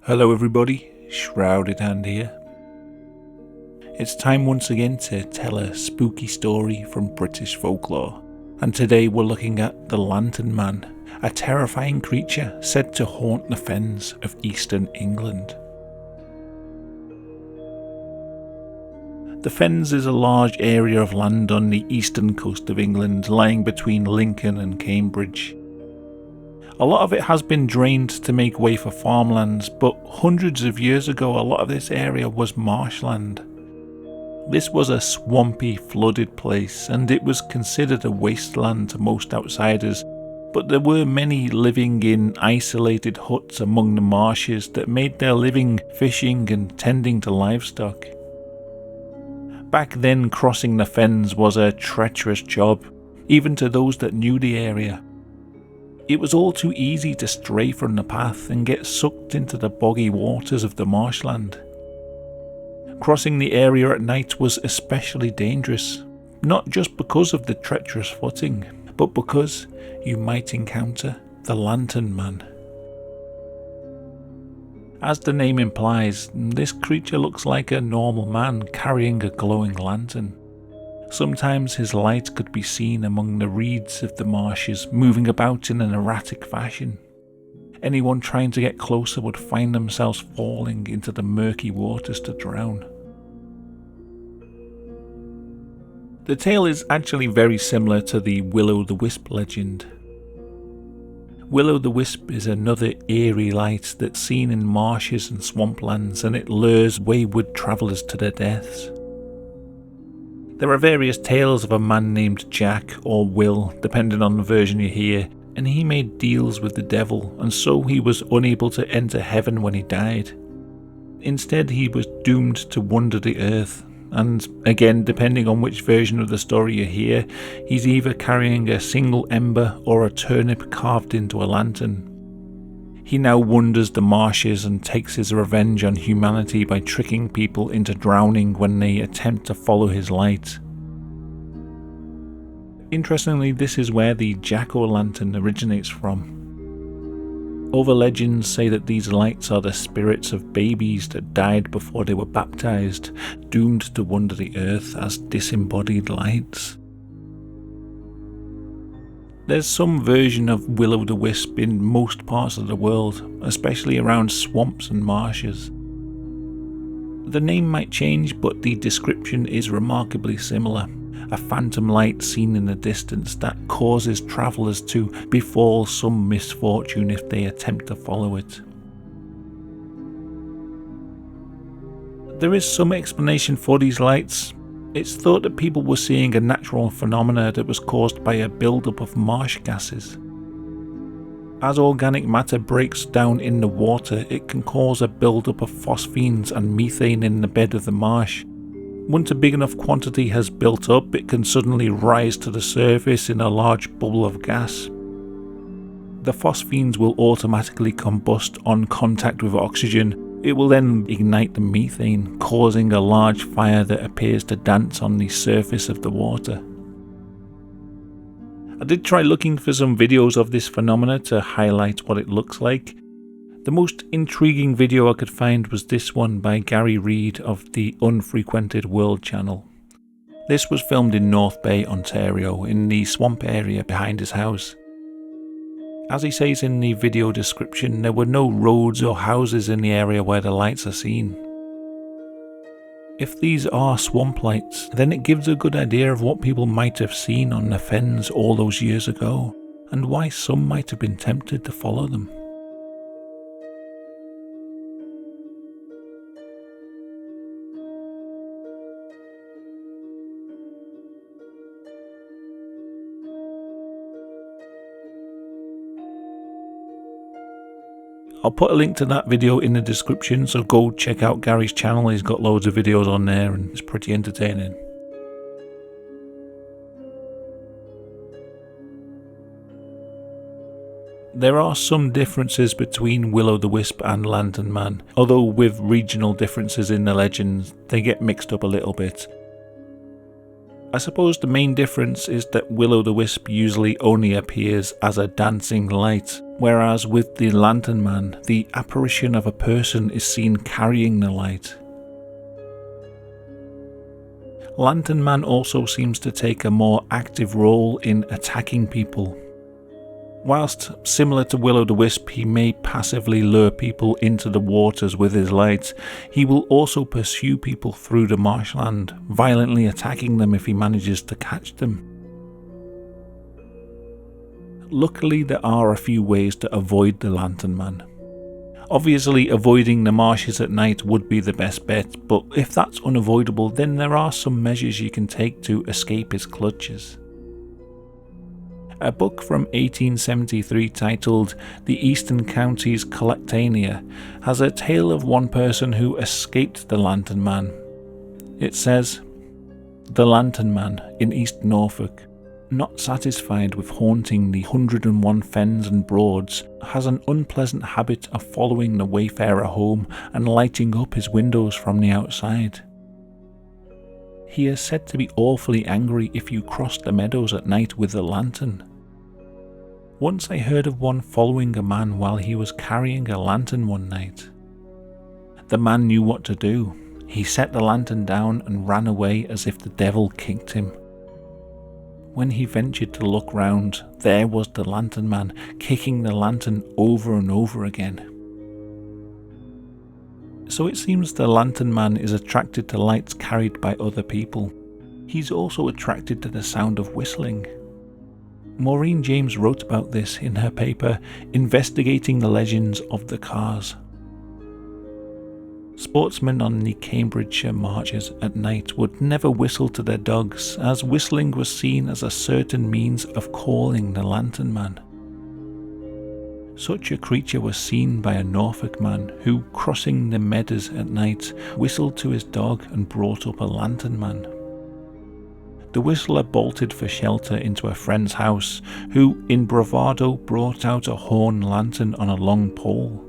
Hello everybody, Shrouded hand here. It's time once again to tell a spooky story from British folklore, and today we're looking at the Lantern Man, a terrifying creature said to haunt the Fens of Eastern England. The Fens is a large area of land on the eastern coast of England, lying between Lincoln and Cambridge. A lot of it has been drained to make way for farmlands, but hundreds of years ago a lot of this area was marshland. This was a swampy, flooded place, and it was considered a wasteland to most outsiders, but there were many living in isolated huts among the marshes that made their living fishing and tending to livestock. Back then, crossing the Fens was a treacherous job, even to those that knew the area. It was all too easy to stray from the path and get sucked into the boggy waters of the marshland. Crossing the area at night was especially dangerous, not just because of the treacherous footing, but because you might encounter the Lantern Man. As the name implies, this creature looks like a normal man carrying a glowing lantern. Sometimes his light could be seen among the reeds of the marshes, moving about in an erratic fashion. Anyone trying to get closer would find themselves falling into the murky waters to drown. The tale is actually very similar to the Will-o'-the-Wisp legend. Will-o'-the-Wisp is another eerie light that's seen in marshes and swamplands, and it lures wayward travellers to their deaths. There are various tales of a man named Jack or Will, depending on the version you hear, and he made deals with the devil, and so he was unable to enter heaven when he died. Instead, he was doomed to wander the earth, and again, depending on which version of the story you hear, he's either carrying a single ember or a turnip carved into a lantern. He now wanders the marshes and takes his revenge on humanity by tricking people into drowning when they attempt to follow his light. Interestingly, this is where the jack-o'-lantern originates from. Other legends say that these lights are the spirits of babies that died before they were baptized, doomed to wander the earth as disembodied lights. There's some version of Will-o'-the-Wisp in most parts of the world, especially around swamps and marshes. The name might change, but the description is remarkably similar. A phantom light seen in the distance that causes travellers to befall some misfortune if they attempt to follow it. There is some explanation for these lights. It's thought that people were seeing a natural phenomena that was caused by a build-up of marsh gases. As organic matter breaks down in the water, it can cause a build-up of phosphenes and methane in the bed of the marsh. Once a big enough quantity has built up, it can suddenly rise to the surface in a large bubble of gas. The phosphenes will automatically combust on contact with oxygen. It will then ignite the methane, causing a large fire that appears to dance on the surface of the water. I did try looking for some videos of this phenomena to highlight what it looks like. The most intriguing video I could find was this one by Gary Reid of the Unfrequented World channel. This was filmed in North Bay, Ontario, in the swamp area behind his house. As he says in the video description, there were no roads or houses in the area where the lights are seen. If these are swamp lights, then it gives a good idea of what people might have seen on the Fens all those years ago, and why some might have been tempted to follow them. I'll put a link to that video in the description, so go check out Gary's channel. He's got loads of videos on there and it's pretty entertaining. There are some differences between Will-o'-the-Wisp and Lantern Man, although with regional differences in the legends, they get mixed up a little bit. I suppose the main difference is that Will-o'-the-Wisp usually only appears as a dancing light, whereas with the Lantern Man, the apparition of a person is seen carrying the light. Lantern Man also seems to take a more active role in attacking people. Whilst similar to Will-o'-the-Wisp, he may passively lure people into the waters with his light, he will also pursue people through the marshland, violently attacking them if he manages to catch them. Luckily, there are a few ways to avoid the Lantern Man. Obviously, avoiding the marshes at night would be the best bet, but if that's unavoidable, then there are some measures you can take to escape his clutches. A book from 1873 titled The Eastern Counties Collectanea has a tale of one person who escaped the Lantern Man. It says, "The Lantern Man in East Norfolk, not satisfied with haunting the 101 fens and broads, has an unpleasant habit of following the wayfarer home and lighting up his windows from the outside. He is said to be awfully angry if you cross the meadows at night with a lantern. Once I heard of one following a man while he was carrying a lantern one night. The man knew what to do. He set the lantern down and ran away as if the devil kicked him. When he ventured to look round, there was the Lantern Man kicking the lantern over and over again." So it seems the Lantern Man is attracted to lights carried by other people. He's also attracted to the sound of whistling. Maureen James wrote about this in her paper, Investigating the Legends of the Cars. Sportsmen on the Cambridgeshire marches at night would never whistle to their dogs, as whistling was seen as a certain means of calling the Lantern Man. Such a creature was seen by a Norfolk man who, crossing the meadows at night, whistled to his dog and brought up a Lantern Man. The whistler bolted for shelter into a friend's house, who, in bravado, brought out a horn lantern on a long pole.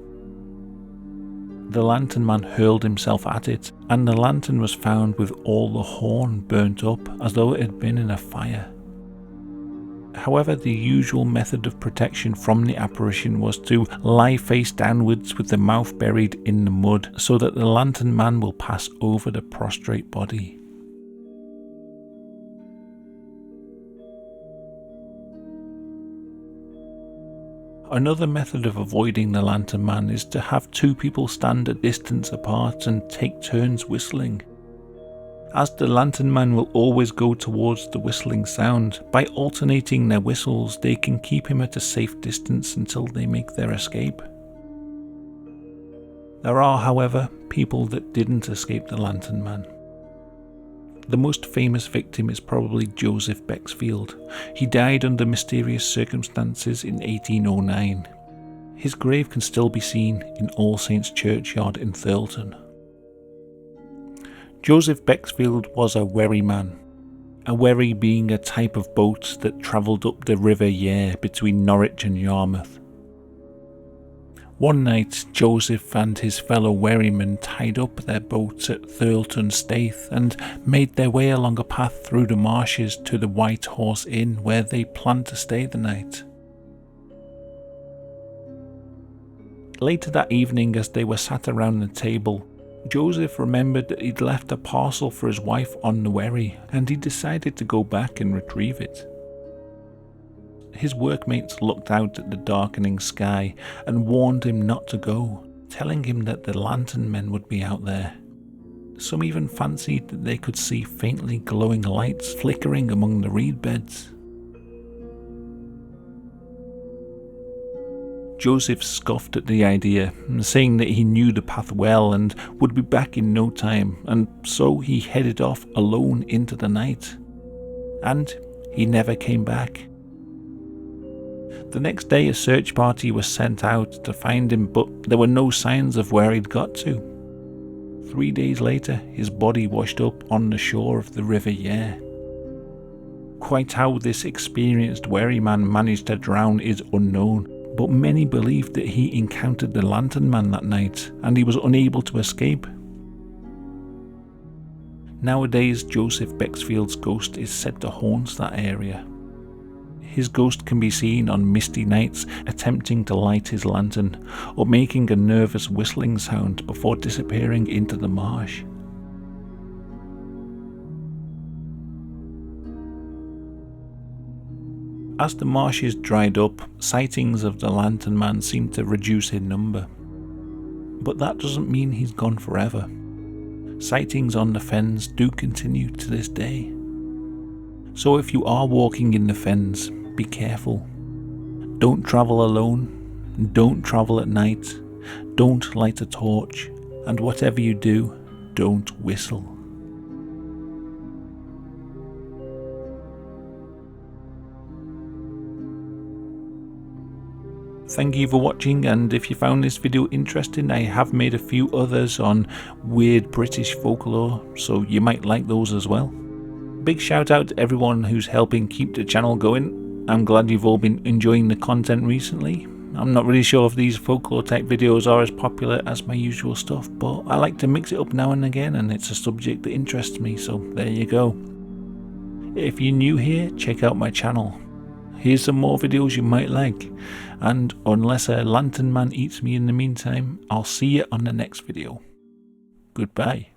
The Lantern Man hurled himself at it, and the lantern was found with all the horn burnt up as though it had been in a fire. However, the usual method of protection from the apparition was to lie face downwards with the mouth buried in the mud so that the Lantern Man will pass over the prostrate body. Another method of avoiding the Lantern Man is to have two people stand a distance apart and take turns whistling. As the Lantern Man will always go towards the whistling sound, by alternating their whistles they can keep him at a safe distance until they make their escape. There are, however, people that didn't escape the Lantern Man. The most famous victim is probably Joseph Bexfield. He died under mysterious circumstances in 1809. His grave can still be seen in All Saints Churchyard in Thirlton. Joseph Bexfield was a wherryman, a wherry being a type of boat that travelled up the River Yare between Norwich and Yarmouth. One night, Joseph and his fellow wherrymen tied up their boats at Thirlton Staithe and made their way along a path through the marshes to the White Horse Inn, where they planned to stay the night. Later that evening, as they were sat around the table, Joseph remembered that he'd left a parcel for his wife on the wherry, and he decided to go back and retrieve it. His workmates looked out at the darkening sky and warned him not to go, telling him that the lantern men would be out there. Some even fancied that they could see faintly glowing lights flickering among the reed beds. Joseph scoffed at the idea, saying that he knew the path well and would be back in no time, and so he headed off alone into the night. And he never came back. The next day a search party was sent out to find him, but there were no signs of where he'd got to. 3 days later, his body washed up on the shore of the River Yare. Quite how this experienced wherryman managed to drown is unknown, but many believe that he encountered the Lantern Man that night and he was unable to escape. Nowadays, Joseph Bexfield's ghost is said to haunt that area. his ghost can be seen on misty nights attempting to light his lantern or making a nervous whistling sound before disappearing into the marsh. As the marshes dried up, sightings of the Lantern Man seem to reduce in number. But that doesn't mean he's gone forever. Sightings on the Fens do continue to this day. So if you are walking in the Fens, be careful. Don't travel alone, don't travel at night, don't light a torch, and whatever you do, don't whistle. Thank you for watching, and if you found this video interesting, I have made a few others on weird British folklore, so you might like those as well. Big shout out to everyone who's helping keep the channel going. I'm glad you've all been enjoying the content recently. I'm not really sure if these folklore type videos are as popular as my usual stuff, but I like to mix it up now and again, and it's a subject that interests me, so there you go. If you're new here, check out my channel. Here's some more videos you might like, and unless a lantern man eats me in the meantime, I'll see you on the next video. Goodbye.